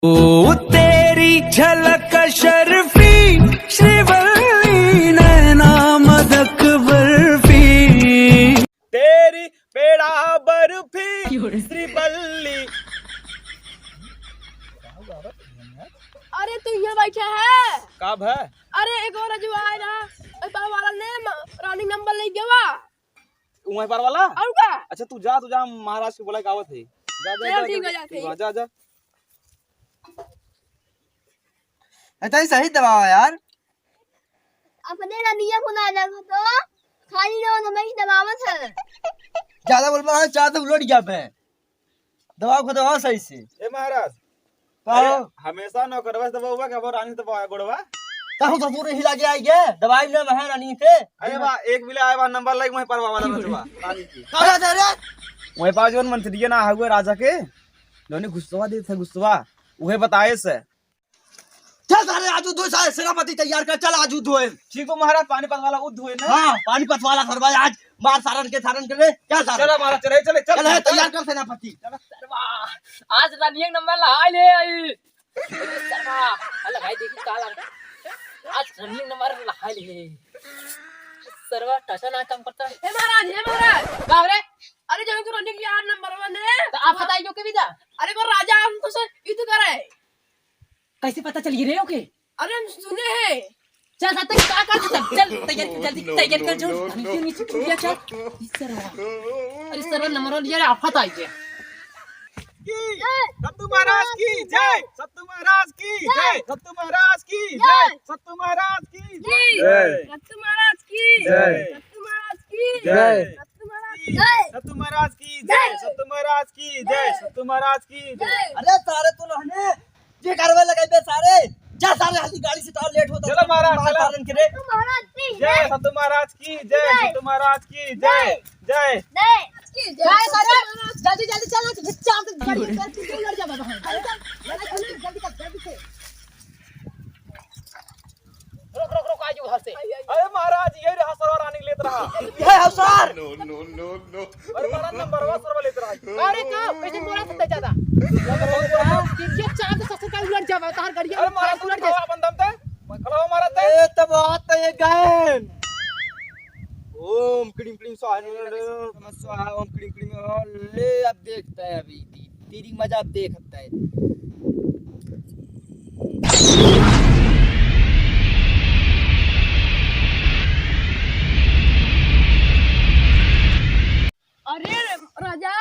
ओ तेरी झलक शर्फी श्रीवल्ली नैना मदक बर्फी तेरी पेड़ा बर्फी श्रीवल्ली। अरे तू यहाँ बैठा है कब है? अरे एक और जो आया ना पर वाला ने रानी नंबर ले गया वहीं पर वाला। और का अच्छा तू जा महाराज की बोला गावत है। जा ठीक है जा जा। अच्छा सही दबाओ यार। अपने रानिया को ना लगा तो खाली लोग हमें ही दबावत है। ज्यादा बोल रहा है ज्यादा उलट गया पे दबाओ को दबाओ सही से। ए महाराज कहो हमेशा नौकरवा से दबावा के अब रानी दबाया गोड़वा कहो तो पूरे हिला के आएगे दवाई ले मैं रानी से। अरे बा एक मिले आए बा नंबर लाइक वहीं पर वाला नचवा रानी की कहा जा रे वहीं पर जोन मंत्री ना हुए राजा के दोने गुस्सा दे थे गुस्सा उहे बताए से। चल सारे आज दो सारे सेनापति तैयार कर चल आज धोए। ठीक हो महाराज पानीपत वाला उद हुए ना। हां पानीपत वाला सरवा आज मार सारण के करे चल सारे चलो महाराज चले चल तैयार कर सेनापति। चलो सरवा आज रानी नंबर लगा ले आई सरवा लगाई देखी का लगा आज रानी नंबर लगा ले सरवा टसा ना काम करता हे महाराज का रे अरे जो तो रानी की यार नंबर 1 है तो आप बताइए के विदा अरे वो राजा हम तो से युद्ध करे कैसे पता चली रे ओके अरे हम सुने हैं चल तक चल तैयार कर जो नीचे नीचे टूटिया चल सरवा अरे सरवा नंबर लिया आफत आई है सत्तू महाराज की जय सत्तू महाराज की जय सत्तू महाराज की जय सत्तू महाराज की जय सत्तू महाराज की जय सत्तू महाराज की जय सत्तू महाराज की जय सत्तू महाराज की जय सत्तू महाराज की जय सत्तू महाराज की जय। अरे सारे तू रहने जे करवे लगे बे सारे जा सारे हल्दी गाड़ी से तो लेट होता चलो महाराज चलो पालन करे महाराज की जय सत्तू महाराज की जय सत्तू महाराज की जय जय जय सर जल्दी जल्दी चलो चाप गाड़ी कर लड़ जा बाबा जल्दी से रोक आज उधर से अरे महाराज ये रहा सरवा रानी लेत रहा ये अवसर अरे महाराज नंबर वा सरवा लेत रहा। अरे का कैसे बोला सकता ज्यादा ये चाप से सबसे का उलट जावा तार गाड़ी अरे महाराज उलट जा अपन दम ते खड़ा हो महाराज ते ए तो बहुत ये गायन ओम क्रीम क्रीम स्वाहा ओम क्रीम क्रीम ले अब देखता है अभी तेरी मजा अब देख सकता है। अरे राजा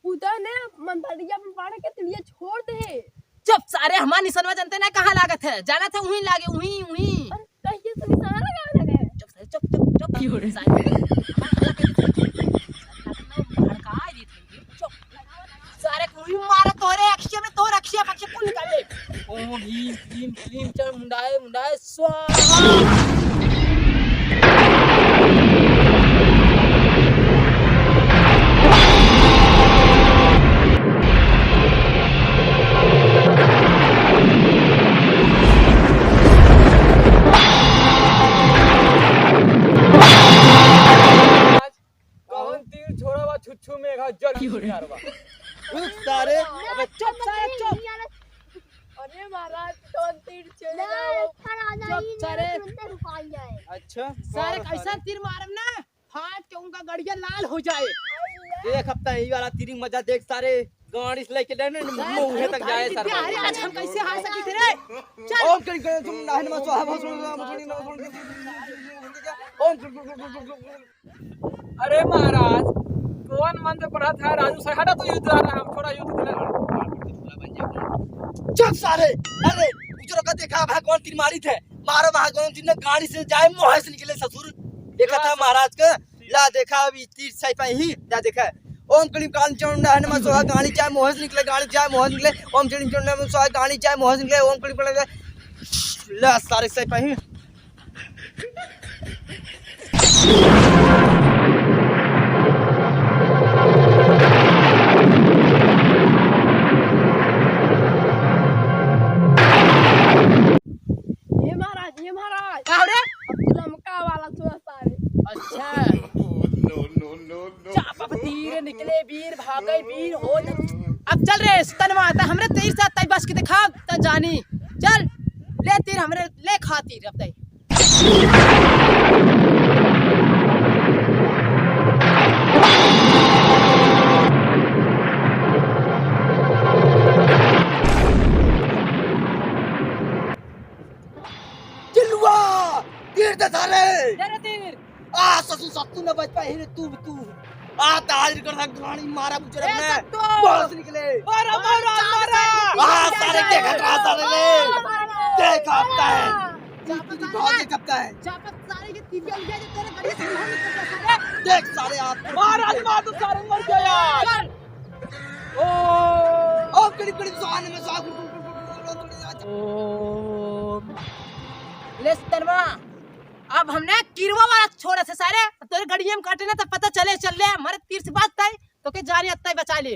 उधर ने मंदरिया में पाड़ के तिलिया छोड़ दे। चुप सारे हमार निशानवा जानते ना कहां लागत है जाना था वहीं लागे वहीं कहीं से निशाना लगा लगे चुप सारे चुप की हो रे सारे कोई मारा तोरे अक्षय में तोर अक्षय पक्षे पुल निकाले ओम भीम भीम भीम चल मुंडाए स्वाहा कौन तीर छोड़ा वा छुच्छू में घा जड़ मारवा रुक सारे अबे चुप सारे चुप अरे महाराज कौन तीर चले जाओ चुप सारे अच्छा सारे कैसा तीर मारम ना फाट के उनका गड़िया लाल हो जाए देख हफ्ता यही वाला तीरी मजा देख सारे गाड़ी से लेके डरने मुंह तक जाए सर। अरे आज हम कैसे हार सकी थे रे चल ओम क्रीम क्रीम तुम नाहन में स्वाहा अरे महाराज कौन मंत्र पढ़ा था राजू से हटा तो युद्ध आ रहा हम थोड़ा युद्ध चुप सारे अरे उजरो का देखा भगवान तीर मारी थे मारो भगवान तीर ने गाड़ी से जाए मुंह से निकले ससुर देखा था महाराज का ला देखा अभी तीर सही पे ही जा देखा ओम क्लीम काल चंड हनुमान सोहा गाड़ी चाहे मोह से निकले गाड़ी चाहे मोह से निकले ओम क्लीम चंड हनुमान सोहा गाड़ी चाहे मोह से निकले ओम क्लीम काल ला सारे सही पे ही ये महाराज का हो रे लमका वाला थोड़ा सारे अच्छा चाप तीर निकले वीर भागे वीर हो अब चल रे तनवा ता हमरे तीर साथ तई बस के दिखा ता जानी चल ले तीर हमरे ले खा तीर अब तई चिल्लुआ तीर दे सारे ले रे तीर आ ससु सत्तू न बच पाए रे तू आ ताज कर सा गाड़ी मारा बुचरे ए ने सत्तू! बस निकले मारा मारा मारा आ सारे के घटरा सारे ने देख आपका है बहुत देखता है चापत सारे के तिलिया उड़ जाए तेरे गाड़ी से बाहर निकल जा सारे देख सारे आप महाराज मार तो सारे मर गया यार चल ओ कड़ी सुहाने में साग ले तनवा अब हमने किरवा वाला छोड़ा से सारे तोरे गड़िया में काटे ना तो पता चले चल ले हमारे तीर से बात तय तो के जानी अत्ता बचा ले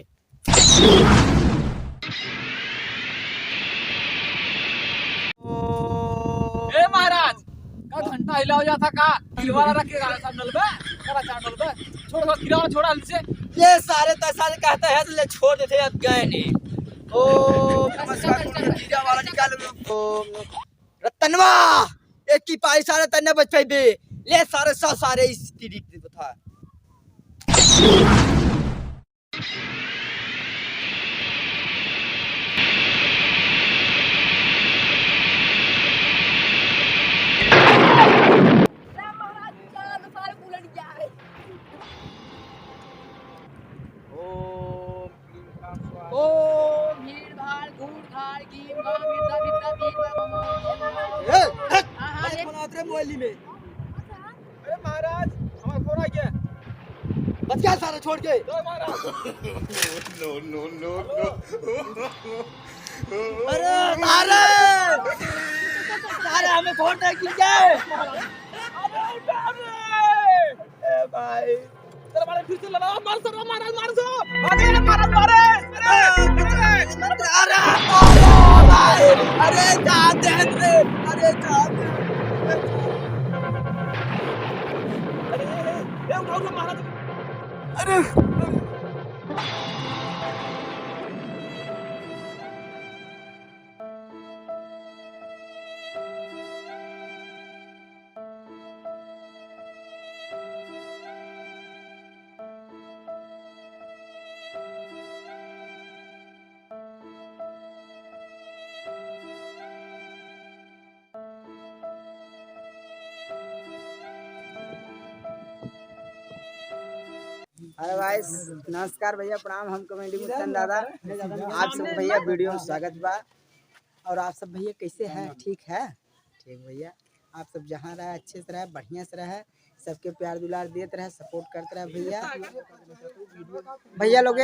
ए महाराज का घंटा हिलाओ जाता का किलवाला रख के गाला सामने बे करा चांडल बे छोड़ दो किरावा छोड़ा से ये सारे तसारे कहते हैं तो ले छोड़ देते अब गए नहीं ओ नमस्कार कीड़ा वाला निकाल ओ रतनवा एक की पाई सारे तन्ने बच पे बे ले सारे सौ सारे इस तिरी की बता महाराज चल सारे बुलट जाए ओ भीड़ भाड़ घूर घाड़ की मां मिर्दा मिर्दा भीड़ ए हां फोन आते मोबाइल में अरे महाराज हमारा फोन आ गया बच गया सारे छोड़ के दो महाराज अरे सारे सारे हमें फोन दे गिर गए ए भाई तेरे मारे फिर से लड़ा मार सो महाराज मारे महाराज मारे अरे भाई अरे जाते हैं रे अरे जाते अरे ये उठाओ महाराज अरे हेलो भाई नमस्कार भैया प्रणाम। हम कमेडी मुस्तान दादा आप सब भैया वीडियो में स्वागत बा। और आप सब भैया कैसे हैं? ठीक है ठीक भैया। आप सब जहाँ रहे अच्छे से रहे बढ़िया से रहे सबके प्यार दुलार देते रहे सपोर्ट करते रहे भैया। भैया लोग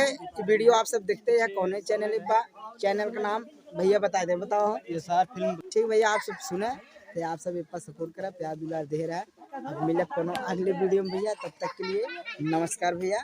वीडियो आप सब देखते हैं कौन चैनल बा चैनल का नाम भैया बता दे बताओ ये सार फिल्म ठीक भैया। आप सब सुने तो आप सब एक सपोर्ट करें प्यार दुलार दे रहा है। अब मिले कोनो अगले वीडियो में भैया तब तक के लिए नमस्कार भैया।